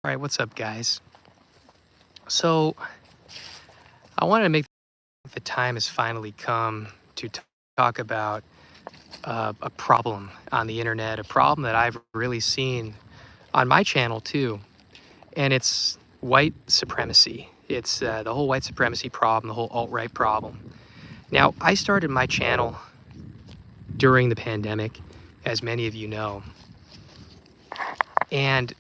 All right, what's up, guys? So, I wanted to make the time has finally come to talk about a problem on the internet, a problem that I've really seen on my channel too, and it's white supremacy. It's the whole white supremacy problem, the whole alt-right problem. Now, I started my channel during the pandemic, as many of you know, and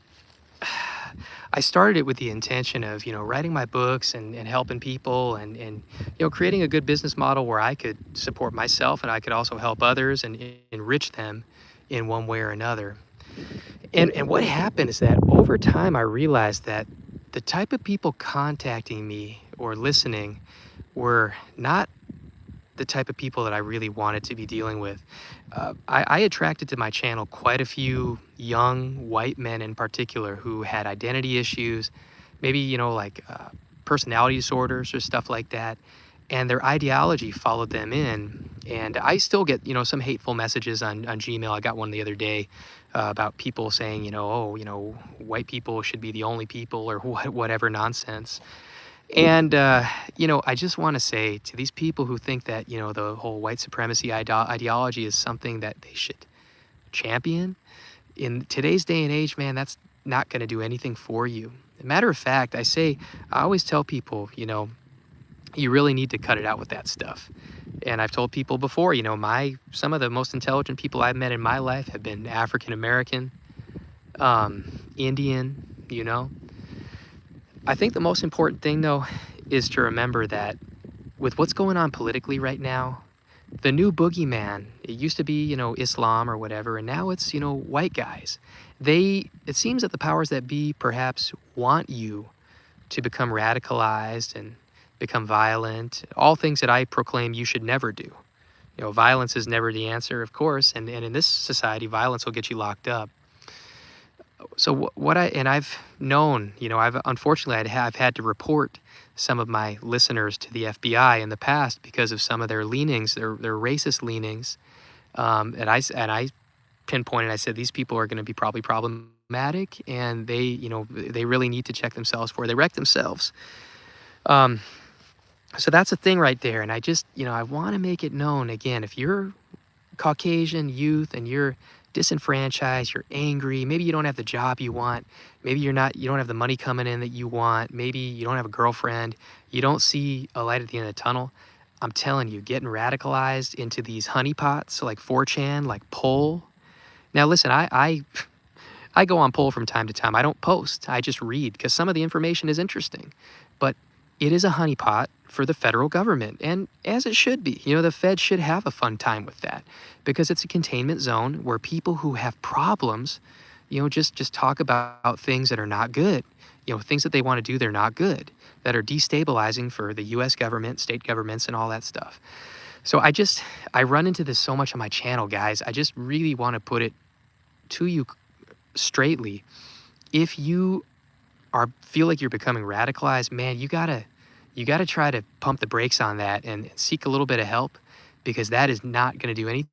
I started it with the intention of, writing my books and helping people and creating a good business model where I could support myself and I could also help others and enrich them in one way or another. And what happened is that over time, I realized that the type of people contacting me or listening were not the type of people that I really wanted to be dealing with. I attracted to my channel quite a few young white men in particular who had identity issues, maybe, like personality disorders or stuff like that. And their ideology followed them in. And I still get, some hateful messages on Gmail. I got one the other day about people saying, white people should be the only people or whatever nonsense. And, I just want to say to these people who think that, the whole white supremacy ideology is something that they should champion, in today's day and age, man, that's not going to do anything for you. As a matter of fact, I always tell people, you really need to cut it out with that stuff. And I've told people before, some of the most intelligent people I've met in my life have been African American, Indian, I think the most important thing, though, is to remember that with what's going on politically right now, the new boogeyman, it used to be, Islam or whatever, and now it's, white guys. It seems that the powers that be perhaps want you to become radicalized and become violent, all things that I proclaim you should never do. Violence is never the answer, of course, and in this society, violence will get you locked up. So I've known, unfortunately, I've had to report some of my listeners to the FBI in the past because of some of their leanings, their racist leanings. And I pinpointed, I said, these people are going to be probably problematic, and they really need to check themselves before they wreck themselves. So that's a thing right there. And I just, I want to make it known again, if you're Caucasian youth and you're disenfranchised, you're angry, maybe you don't have the job you want, maybe you don't have the money coming in that you want, maybe you don't have a girlfriend, you don't see a light at the end of the tunnel. I'm telling you, getting radicalized into these honeypots like 4chan, like Poll. Now listen, I go on Poll from time to time. I don't post, I just read because some of the information is interesting. But it is a honeypot for the federal government, and as it should be. The Fed should have a fun time with that because it's a containment zone where people who have problems, just talk about things that are not good, things that they want to do, they're not good, that are destabilizing for the U.S. government, state governments, and all that stuff. So I run into this so much on my channel, guys. I just really want to put it to you straightly. If you feel like you're becoming radicalized, man, you gotta try to pump the brakes on that and seek a little bit of help, because that is not going to do anything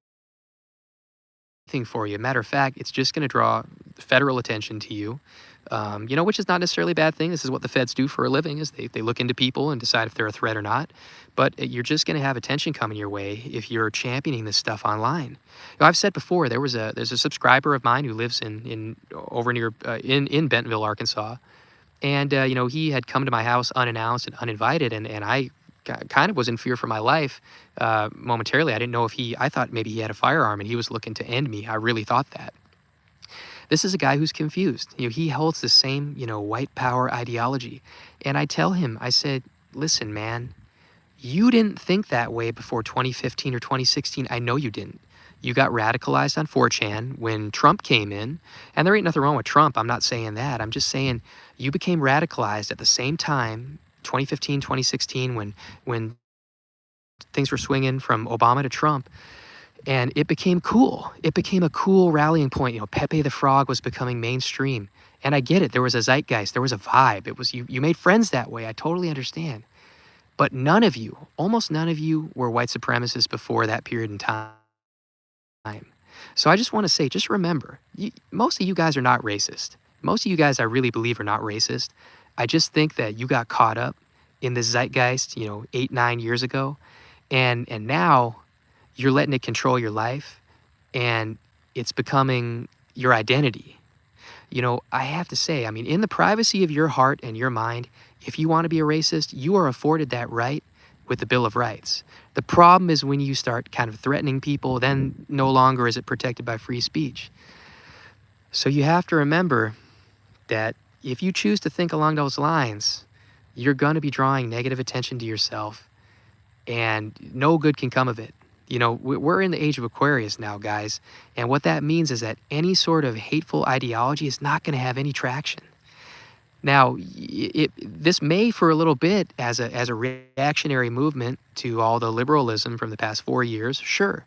for you. Matter of fact, it's just going to draw federal attention to you, which is not necessarily a bad thing. This is what the feds do for a living, is they look into people and decide if they're a threat or not. But you're just going to have attention coming your way if you're championing this stuff online. I've said before, there's a subscriber of mine who lives in Bentonville, Arkansas. And, he had come to my house unannounced and uninvited, and I kind of was in fear for my life momentarily. I didn't know I thought maybe he had a firearm and he was looking to end me. I really thought that. This is a guy who's confused. He holds the same, white power ideology. And I tell him, I said, listen, man, you didn't think that way before 2015 or 2016. I know you didn't. You got radicalized on 4chan when Trump came in, and there ain't nothing wrong with Trump. I'm not saying that. I'm just saying you became radicalized at the same time, 2015, 2016, when things were swinging from Obama to Trump, and it became cool. It became a cool rallying point. Pepe the Frog was becoming mainstream, and I get it. There was a zeitgeist. There was a vibe. It was you made friends that way. I totally understand. But almost none of you were white supremacists before that period in time. So I just want to say, just remember, most of you guys are not racist. most of you guys I really believe are not racist. I just think that you got caught up in the zeitgeist, 8, 9 years ago, and now you're letting it control your life, and it's becoming your identity. I have to say, I mean, in the privacy of your heart and your mind, if you want to be a racist, you are afforded that right with the Bill of Rights. The problem is when you start kind of threatening people, then no longer is it protected by free speech. So you have to remember that if you choose to think along those lines, you're going to be drawing negative attention to yourself, and no good can come of it. We're in the age of Aquarius now, guys, and what that means is that any sort of hateful ideology is not going to have any traction. Now, this may, for a little bit, as a reactionary movement to all the liberalism from the past 4 years, sure,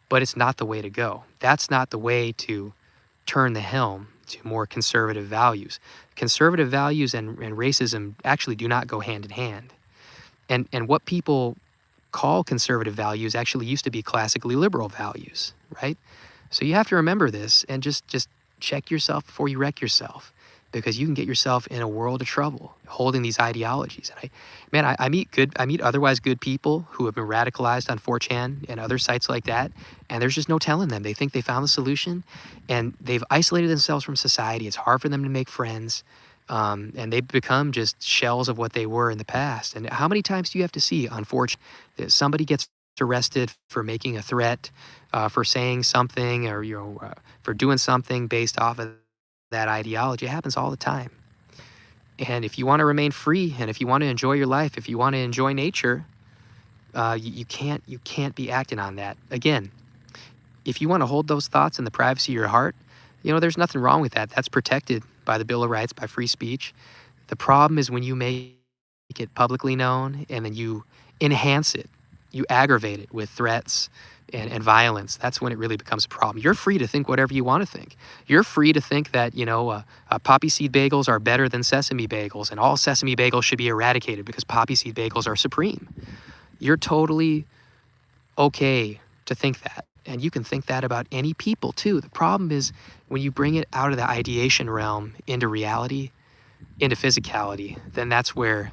but it's not the way to go. That's not the way to turn the helm to more conservative values. Conservative values and racism actually do not go hand in hand. And what people call conservative values actually used to be classically liberal values, right? So you have to remember this and just check yourself before you wreck yourself, because you can get yourself in a world of trouble holding these ideologies. And I meet otherwise good people who have been radicalized on 4chan and other sites like that, and there's just no telling them. They think they found the solution, and they've isolated themselves from society. It's hard for them to make friends, and they've become just shells of what they were in the past. And how many times do you have to see on 4chan that somebody gets arrested for making a threat, for saying something, or for doing something based off of that ideology? It happens all the time. And if you want to remain free, and if you want to enjoy your life, if you want to enjoy nature, you can't be acting on that. Again, if you want to hold those thoughts in the privacy of your heart, there's nothing wrong with that. That's protected by the Bill of Rights, by free speech. The problem is when you make it publicly known and then you enhance it, you aggravate it with threats and violence. That's when it really becomes a problem. You're free to think whatever you want to think. You're free to think that, poppy seed bagels are better than sesame bagels, and all sesame bagels should be eradicated because poppy seed bagels are supreme. You're totally okay to think that. And you can think that about any people too. The problem is when you bring it out of the ideation realm into reality, into physicality, then that's where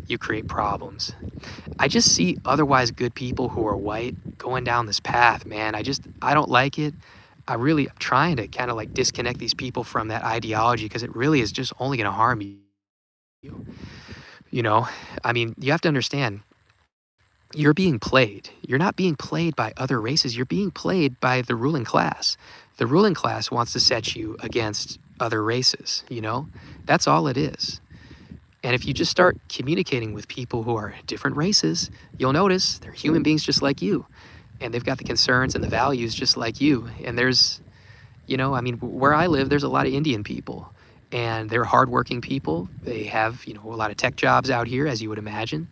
you create problems. I just see otherwise good people who are white going down this path, man. I don't like it. I'm trying to kind of like disconnect these people from that ideology, because it really is just only going to harm you. You have to understand, you're being played. You're not being played by other races. You're being played by the ruling class. The ruling class wants to set you against other races, That's all it is. And if you just start communicating with people who are different races, you'll notice they're human beings just like you. And they've got the concerns and the values just like you. And there's, where I live, there's a lot of Indian people. And they're hardworking people. They have, a lot of tech jobs out here, as you would imagine.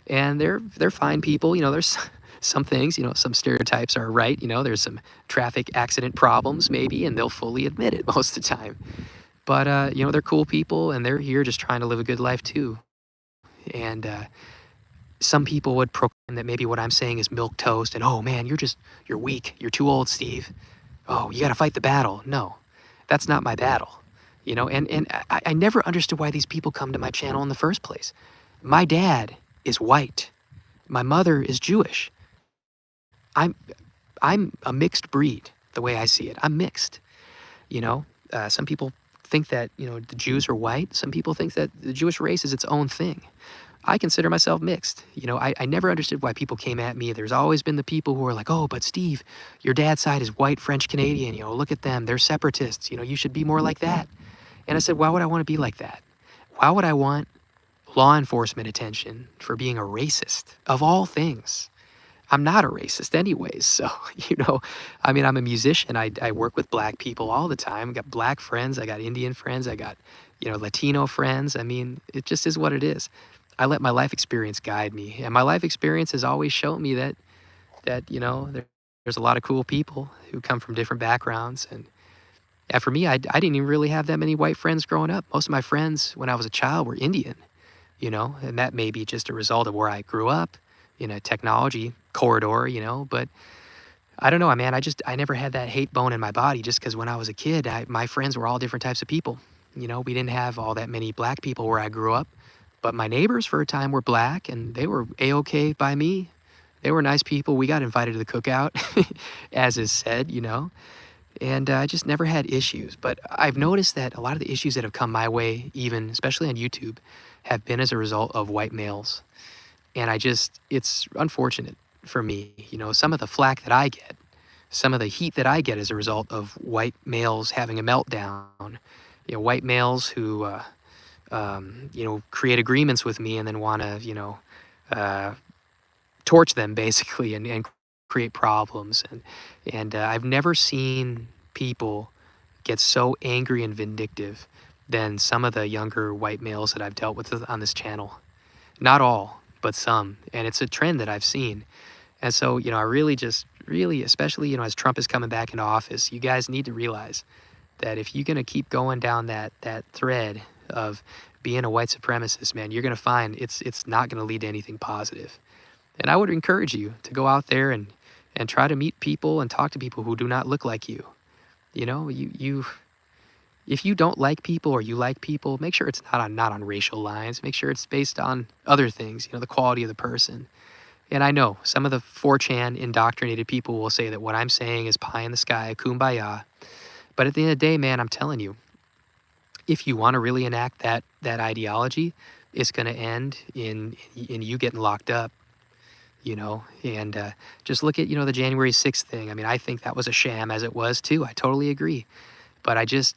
And they're fine people. There's some things, some stereotypes are right. There's some traffic accident problems maybe, and they'll fully admit it most of the time. But, they're cool people, and they're here just trying to live a good life too. And some people would proclaim that maybe what I'm saying is milquetoast, and, oh man, you're weak. You're too old, Steve. Oh, you got to fight the battle. No, that's not my battle. And I never understood why these people come to my channel in the first place. My dad is white. My mother is Jewish. I'm a mixed breed, the way I see it. I'm mixed. Some people think that, the Jews are white. Some people think that the Jewish race is its own thing. I consider myself mixed. I never understood why people came at me. There's always been the people who are like, oh, but Steve, your dad's side is white, French, Canadian. Look at them. They're separatists. You should be more like that. And I said, why would I want to be like that? Why would I want law enforcement attention for being a racist, of all things? I'm not a racist anyways. So, I'm a musician. I work with black people all the time. I got black friends. I got Indian friends. I got, Latino friends. It just is what it is. I let my life experience guide me. And my life experience has always shown me that there's a lot of cool people who come from different backgrounds. And for me, I didn't even really have that many white friends growing up. Most of my friends when I was a child were Indian, and that may be just a result of where I grew up in a technology corridor, but I don't know, man. I never had that hate bone in my body, just because when I was a kid, my friends were all different types of people. We didn't have all that many black people where I grew up, but my neighbors for a time were black and they were a-okay by me. They were nice people. We got invited to the cookout, as is said. And I just never had issues. But I've noticed that a lot of the issues that have come my way, even especially on YouTube, have been as a result of white males. And it's unfortunate for me. Some of the flack that I get, some of the heat that I get as a result of white males having a meltdown. White males who, create agreements with me and then want to, torch them basically and create problems. And I've never seen people get so angry and vindictive than some of the younger white males that I've dealt with on this channel. Not all, but some. And it's a trend that I've seen. And so, I really especially, as Trump is coming back into office, you guys need to realize that if you're going to keep going down that thread of being a white supremacist, man, you're going to find it's not going to lead to anything positive. And I would encourage you to go out there and try to meet people and talk to people who do not look like you. If you don't like people or you like people, make sure it's not on racial lines. Make sure it's based on other things, the quality of the person. And I know some of the 4chan indoctrinated people will say that what I'm saying is pie in the sky, kumbaya. But at the end of the day, man, I'm telling you, if you want to really enact that ideology, it's going to end in you getting locked up. And just look at, the January 6th thing. I mean, I think that was a sham as it was too. I totally agree. But I just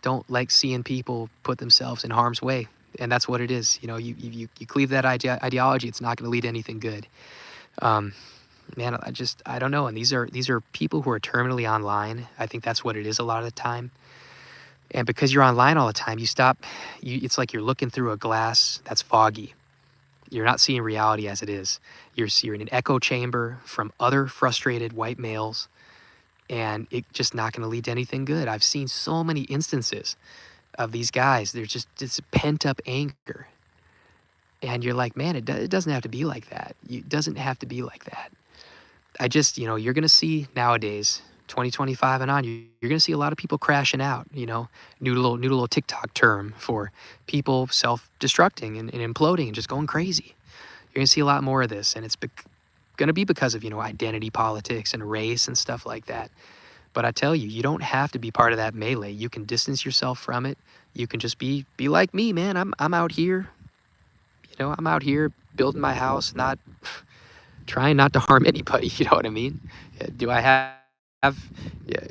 don't like seeing people put themselves in harm's way. And that's what it is. You cleave that ideology, it's not going to lead to anything good. Man, I don't know. And these are people who are terminally online. I think that's what it is a lot of the time. And because you're online all the time, it's like you're looking through a glass that's foggy. You're not seeing reality as it is. You're in an echo chamber from other frustrated white males, and it's just not going to lead to anything good. I've seen so many instances of these guys. They're just it's pent up anger. And you're like, man, it doesn't have to be like that. It doesn't have to be like that. You're going to see nowadays, 2025 and on, you're going to see a lot of people crashing out, new little TikTok term for people self-destructing and imploding and just going crazy. You're going to see a lot more of this, and it's going to be because of, identity politics and race and stuff like that. But I tell you, you don't have to be part of that melee. You can distance yourself from it. You can just be like me, man. I'm out here, I'm out here building my house, not trying not to harm anybody. You know what I mean? Do I have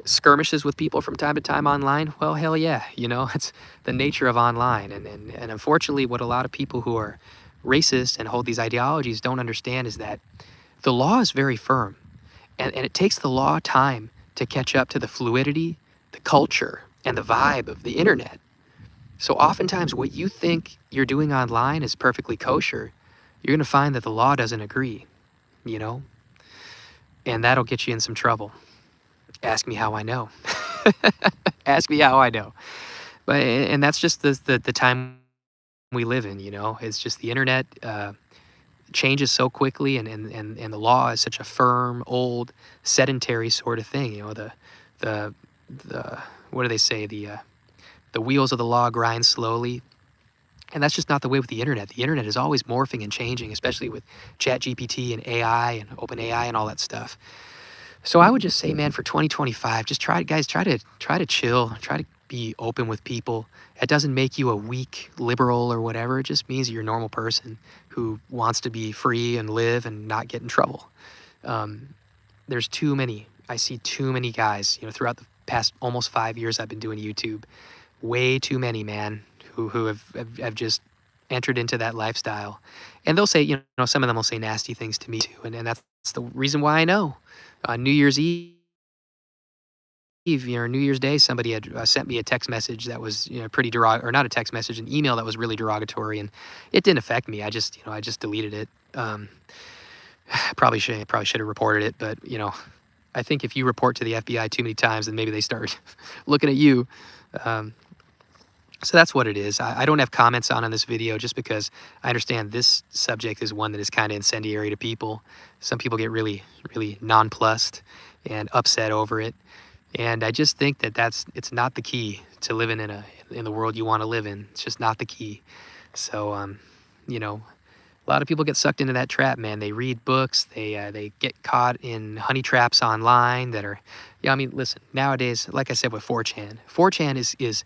skirmishes with people from time to time online? Well, hell yeah. It's the nature of online. And unfortunately, what a lot of people who are racist and hold these ideologies don't understand is that the law is very firm. And it takes the law time to catch up to the fluidity, the culture, and the vibe of the internet. So oftentimes what you think you're doing online is perfectly kosher. You're going to find that the law doesn't agree, and that'll get you in some trouble. Ask me how I know. Ask me how I know. And that's just the time we live in, It's just the internet changes so quickly, and the law is such a firm, old, sedentary sort of thing. The what do they say? The wheels of the law grind slowly. And that's just not the way with the internet. The internet is always morphing and changing, especially with ChatGPT and AI and OpenAI and all that stuff. So I would just say, man, for 2025, just try to chill, try to be open with people. It doesn't make you a weak liberal or whatever. It just means you're a normal person who wants to be free and live and not get in trouble. There's I see too many guys, throughout the past almost 5 years I've been doing YouTube, way too many, man, who have just entered into that lifestyle. And they'll say, some of them will say nasty things to me too. And that's the reason why I know. On New Year's Eve, New Year's Day, somebody had sent me a text message that was, pretty derogatory, or not a text message, an email that was really derogatory, and it didn't affect me. I just deleted it. Probably should have reported it, but I think if you report to the FBI too many times, then maybe they start looking at you. So that's what it is. I don't have comments on this video just because I understand this subject is one that is kind of incendiary to people. Some people get really, really nonplussed and upset over it. And I just think that it's not the key to living in the world you want to live in. It's just not the key. So, you know, a lot of people get sucked into that trap, man. They read books, they get caught in honey traps online that are, yeah. I mean, listen. Nowadays, like I said with 4chan, 4chan is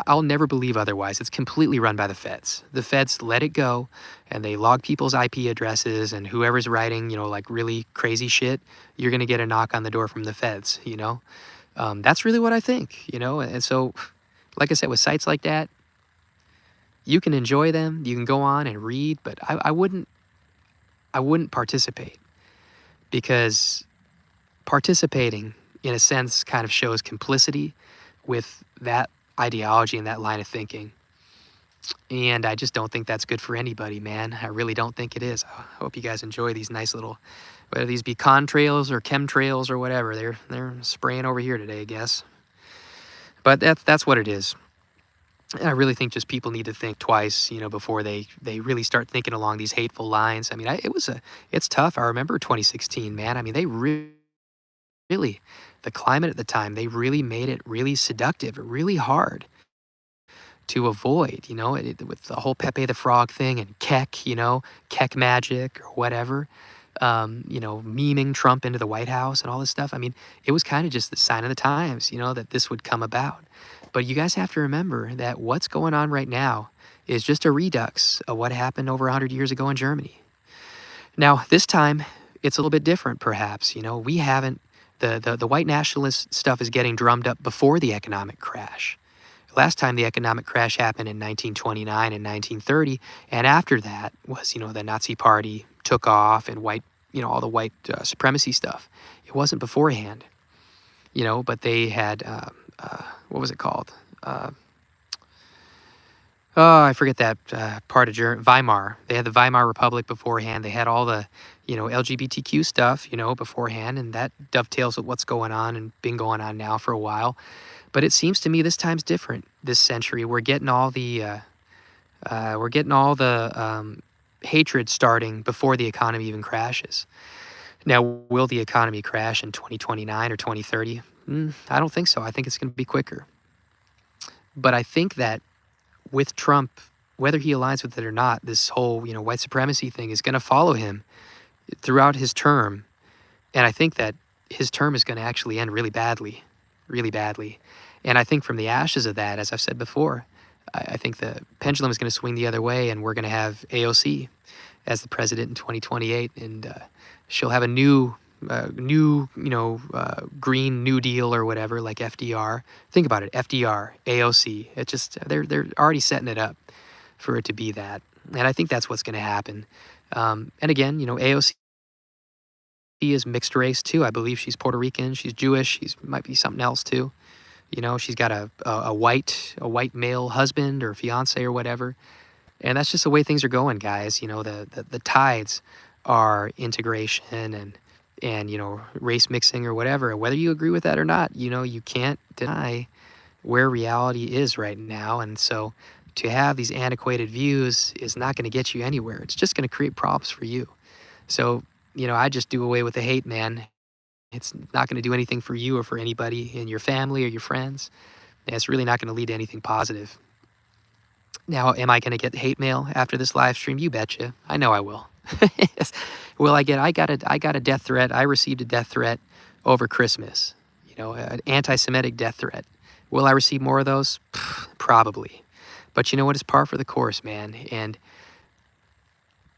I'll never believe otherwise. It's completely run by the feds. The feds let it go, and they log people's IP addresses, and whoever's writing, like really crazy shit, you're gonna get a knock on the door from the feds. That's really what I think. And so, like I said, with sites like that, you can enjoy them, you can go on and read, but I wouldn't participate, because participating, in a sense, kind of shows complicity with that ideology and that line of thinking. And I just don't think that's good for anybody, man. I really don't think it is. I hope you guys enjoy these nice little, whether these be contrails or chemtrails or whatever. They're spraying over here today, I guess. But that's what it is. And I really think just people need to think twice, before they really start thinking along these hateful lines. I mean, it's tough. I remember 2016, man. I mean, they really, the climate at the time, they really made it really seductive, really hard to avoid, with the whole Pepe the Frog thing and Keck magic or whatever, memeing Trump into the White House and all this stuff. I mean, it was kind of just the sign of the times, that this would come about. But you guys have to remember that what's going on right now is just a redux of what happened over 100 years ago in Germany. Now, this time, it's a little bit different, perhaps. We haven't, the white nationalist stuff is getting drummed up before the economic crash. Last time the economic crash happened in 1929 and 1930, and after that was, the Nazi Party took off and all the white supremacy stuff. It wasn't beforehand, but they had, what was it called? I forget that part of Germany, Weimar. They had the Weimar Republic beforehand. They had all the, LGBTQ stuff, beforehand, and that dovetails with what's going on and been going on now for a while. But it seems to me this time's different. This century, we're getting all the hatred starting before the economy even crashes. Now, will the economy crash in 2029 or 2030? I don't think so. I think it's going to be quicker. But I think that with Trump, whether he aligns with it or not, this whole white supremacy thing is going to follow him throughout his term, and I think that his term is going to actually end really badly, really badly. And I think from the ashes of that, as I've said before, I think the pendulum is going to swing the other way, and we're going to have AOC as the president in 2028, and she'll have a new Green New Deal or whatever, like FDR. Think about it, FDR, AOC. It just they're already setting it up for it to be that, and I think that's what's going to happen. And again, AOC is mixed race too. I believe she's Puerto Rican. She's Jewish. She's might be something else too. She's got a white male husband or fiance or whatever, and that's just the way things are going, guys. The tides are integration and race mixing or whatever. Whether you agree with that or not, you can't deny where reality is right now. And so to have these antiquated views is not going to get you anywhere. It's just going to create problems for you. So, I just do away with the hate, man. It's not going to do anything for you or for anybody in your family or your friends. And it's really not going to lead to anything positive. Now, am I going to get hate mail after this live stream? You betcha. I know I will. Will I get? I got a death threat. I received a death threat over Christmas. An anti-Semitic death threat. Will I receive more of those? Probably. But you know what? It's par for the course, man. And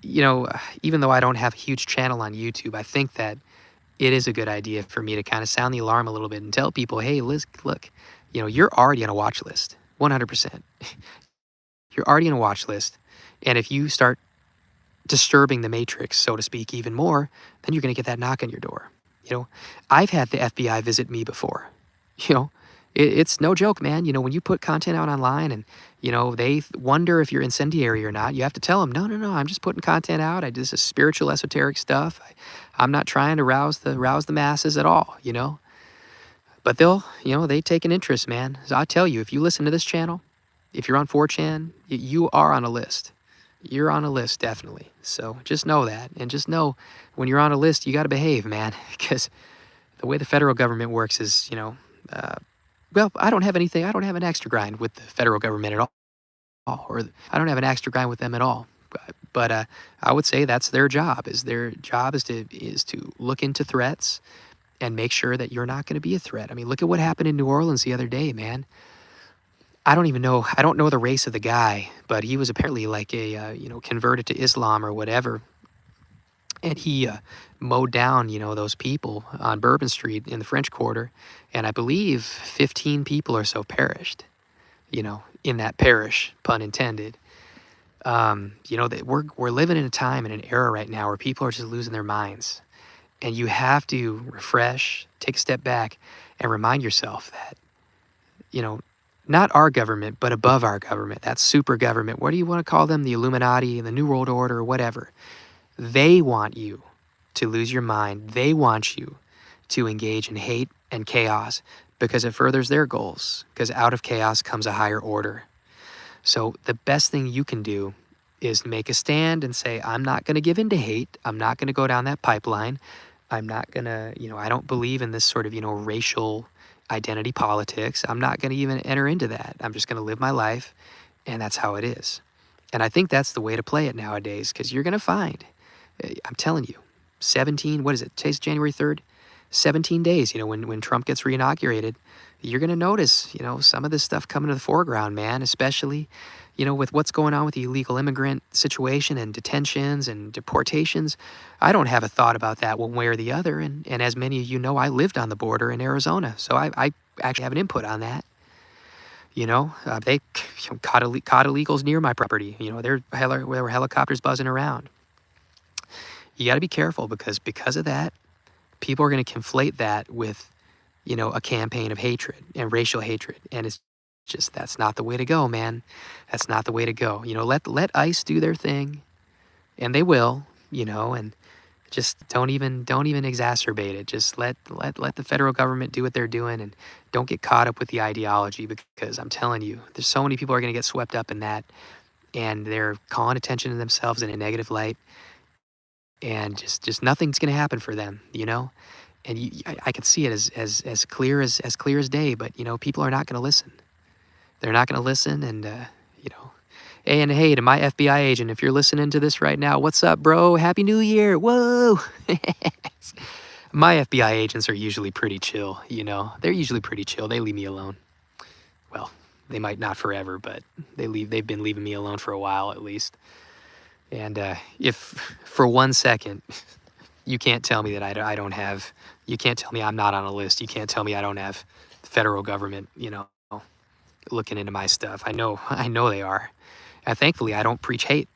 even though I don't have a huge channel on YouTube, I think that it is a good idea for me to kind of sound the alarm a little bit and tell people, hey, Liz, look, you're already on a watch list, 100%. You're already on a watch list. And if you start disturbing the matrix, so to speak, even more, then you're going to get that knock on your door. I've had the FBI visit me before. It's no joke, man. When you put content out online and, they wonder if you're incendiary or not, you have to tell them, no, I'm just putting content out. This is spiritual, esoteric stuff. I'm not trying to rouse the masses at all, But they take an interest, man. So I tell you, if you listen to this channel, if you're on 4chan, you are on a list. You're on a list, definitely. So just know that. And just know when you're on a list, you got to behave, man. Because The way the federal government works is, uh, well, I don't have an extra grind with the federal government at all, or I don't have an extra grind with them at all. But I would say that's their job. Is their job is to look into threats and make sure that you're not going to be a threat. I mean, look at what happened in New Orleans the other day, man. I don't know the race of the guy, but he was apparently like converted to Islam or whatever, and he mowed down those people on Bourbon Street in the French Quarter, and I believe 15 people or so perished. In that parish, pun intended. That we're living in a time and an era right now where people are just losing their minds, and you have to refresh, take a step back, and remind yourself that you know not our government, but above our government, that super government. What do you want to call them? The Illuminati, the New World Order, or whatever. They want you to lose your mind. They want you to engage in hate and chaos because it furthers their goals. Because out of chaos comes a higher order. So the best thing you can do is make a stand and say, I'm not going to give in to hate. I'm not going to go down that pipeline. I'm not going to, I don't believe in this sort of, racial identity politics. I'm not going to even enter into that. I'm just going to live my life, and that's how it is. And I think that's the way to play it nowadays, because you're going to find, I'm telling you, 17, what is it? Today's January 3rd, 17 days, when Trump gets reinaugurated, you're going to notice, some of this stuff coming to the foreground, man, especially, with what's going on with the illegal immigrant situation and detentions and deportations. I don't have a thought about that one way or the other. And as many of you know, I lived on the border in Arizona, so I actually have an input on that. They caught illegals near my property. There were helicopters buzzing around. You got to be careful because of that, people are going to conflate that with, a campaign of hatred and racial hatred. And it's just, that's not the way to go, man. That's not the way to go. Let ICE do their thing, and they will, and just don't even exacerbate it. Just let the federal government do what they're doing, and don't get caught up with the ideology, because I'm telling you, there's so many people are going to get swept up in that, and they're calling attention to themselves in a negative light, and just nothing's going to happen for them, And I can see it as clear as day, but people are not going to listen. They're not going to listen, and And hey, to my FBI agent, if you're listening to this right now, what's up, bro? Happy New Year! Whoa! My FBI agents are usually pretty chill. They're usually pretty chill. They leave me alone. Well, they might not forever, but they've been leaving me alone for a while at least. And if for 1 second you can't tell me that I don't have, you can't tell me I'm not on a list. You can't tell me I don't have the federal government, looking into my stuff. I know they are. And thankfully, I don't preach hate.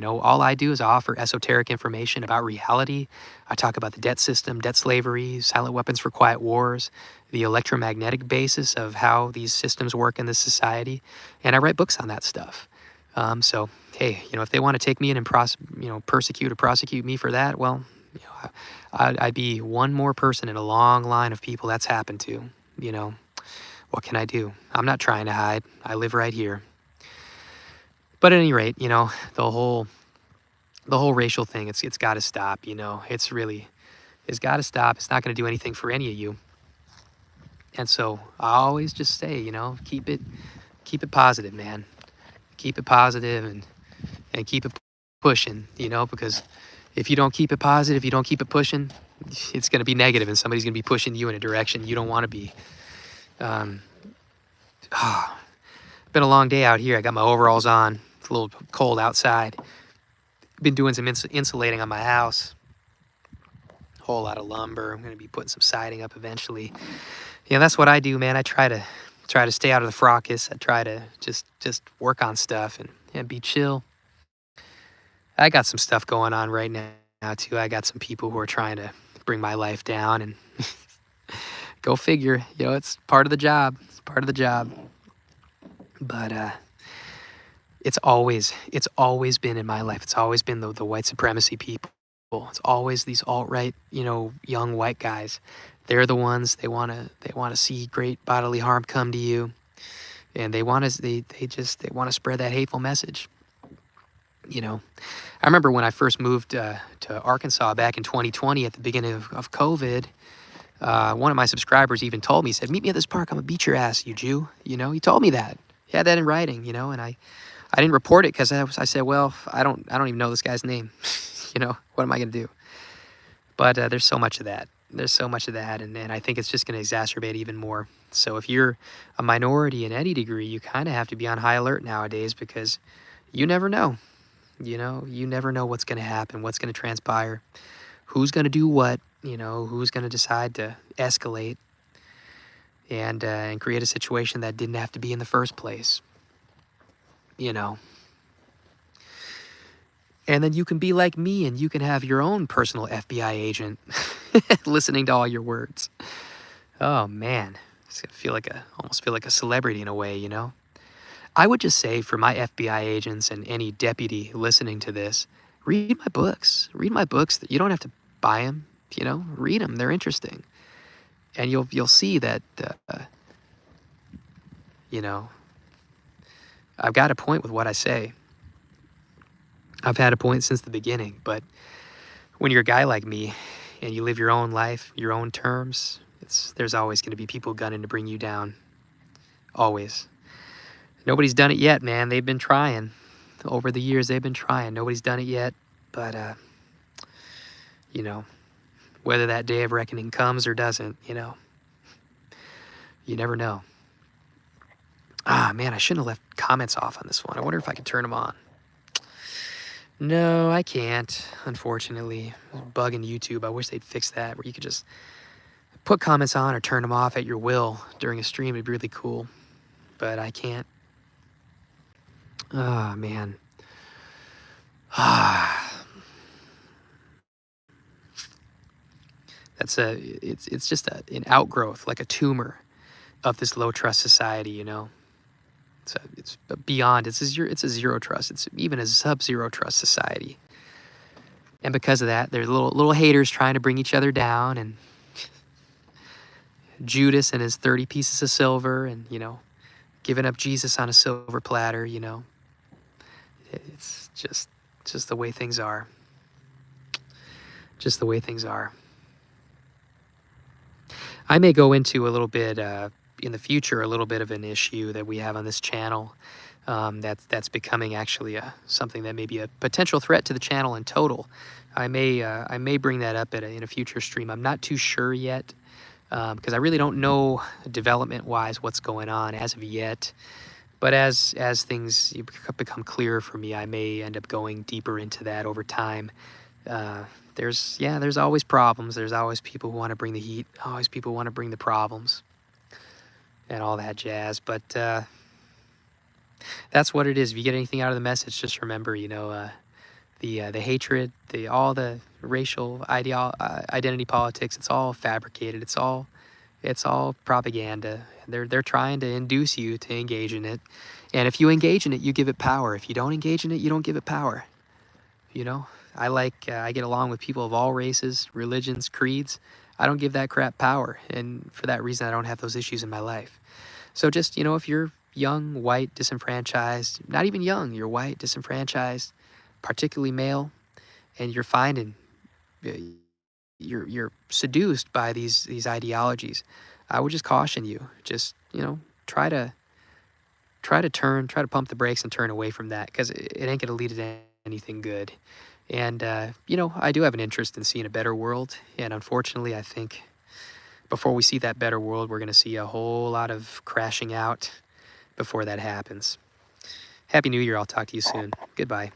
All I do is offer esoteric information about reality. I talk about the debt system, debt slavery, silent weapons for quiet wars, the electromagnetic basis of how these systems work in this society, and I write books on that stuff. So hey, if they want to take me in and persecute or prosecute me for that, well, I'd be one more person in a long line of people that's happened to. What can I do? I'm not trying to hide. I live right here. But at any rate, the whole racial thing, it's got to stop. It's got to stop. It's not going to do anything for any of you. And so I always just say, keep it positive, man. Keep it positive and keep it pushing, because if you don't keep it positive, you don't keep it pushing, it's going to be negative, and somebody's going to be pushing you in a direction you don't want to be. Been a long day out here. I got my overalls on. It's a little cold outside. Been doing some insulating on my house. Whole lot of lumber. I'm going to be putting some siding up eventually. That's what I do, man. I try to stay out of the fracas. I try to just work on stuff and be chill. I got some stuff going on right now too. I got some people who are trying to bring my life down, and go figure. It's part of the job. It's part of the job. But it's always been in my life. It's always been the white supremacy people. It's always these alt-right, young white guys. They're the ones they want to see great bodily harm come to you, and they want to spread that hateful message. I remember when I first moved to Arkansas back in 2020 at the beginning of COVID. One of my subscribers even told me, he said, "Meet me at this park. I'm gonna beat your ass, you Jew." You know, he told me that. He had that in writing. You know, and I didn't report it because I said, well, I don't even know this guy's name. You know, what am I gonna do? But there's so much of that. There's so much of that, and I think it's just gonna exacerbate even more. So if you're a minority in any degree, you kind of have to be on high alert nowadays because you never know. You know, you never know what's gonna happen, what's gonna transpire, who's gonna do what. You know, who's gonna decide to escalate and create a situation that didn't have to be in the first place. You know. And then you can be like me and you can have your own personal FBI agent listening to all your words. Oh man, it's gonna feel like almost feel like a celebrity in a way, you know? I would just say for my FBI agents and any deputy listening to this, read my books. Read my books. You don't have to buy them, you know? Read them. They're interesting. And you'll see that you know, I've got a point with what I say. I've had a point since the beginning, but when you're a guy like me and you live your own life, your own terms, there's always going to be people gunning to bring you down. Always. Nobody's done it yet, man. They've been trying. Over the years, they've been trying. Nobody's done it yet, but, you know, whether that day of reckoning comes or doesn't, you know, you never know. Ah, man, I shouldn't have left comments off on this one. I wonder if I can turn them on. No, I can't, unfortunately. There's a bug in YouTube. I wish they'd fix that, where you could just put comments on or turn them off at your will during a stream. It'd be really cool, but I can't. Ah, man. Ah. It's just an outgrowth, like a tumor of this low trust society, you know? It's beyond, it's a zero trust. It's even a sub-zero trust society. And because of that, there's little haters trying to bring each other down, and Judas and his 30 pieces of silver, and, you know, giving up Jesus on a silver platter, you know. It's just the way things are. Just the way things are. I may go into a little bit in the future, a little bit of an issue that we have on this channel that's becoming actually something that may be a potential threat to the channel in total. I may bring that up in a future stream. I'm not too sure yet because I really don't know development-wise what's going on as of yet. But as things become clearer for me, I may end up going deeper into that over time. There's always problems. There's always people who want to bring the heat. Always people who want to bring the problems and all that jazz. But that's what it is. If you get anything out of the message, just remember, you know, the hatred, all the racial identity politics. It's all fabricated. It's all propaganda. They're trying to induce you to engage in it, and if you engage in it, you give it power. If you don't engage in it, you don't give it power. You know, I get along with people of all races, religions, creeds. I don't give that crap power, and for that reason, I don't have those issues in my life. So just, you know, if you're young, white, disenfranchised, not even young, you're white, disenfranchised, particularly male, and you're finding you're seduced by these ideologies, I would just caution you. Just, you know, try to pump the brakes and turn away from that, because it ain't gonna lead to anything good. And you know, I do have an interest in seeing a better world, and unfortunately, I think before we see that better world, we're gonna see a whole lot of crashing out before that happens. Happy New Year. I'll talk to you soon. Goodbye.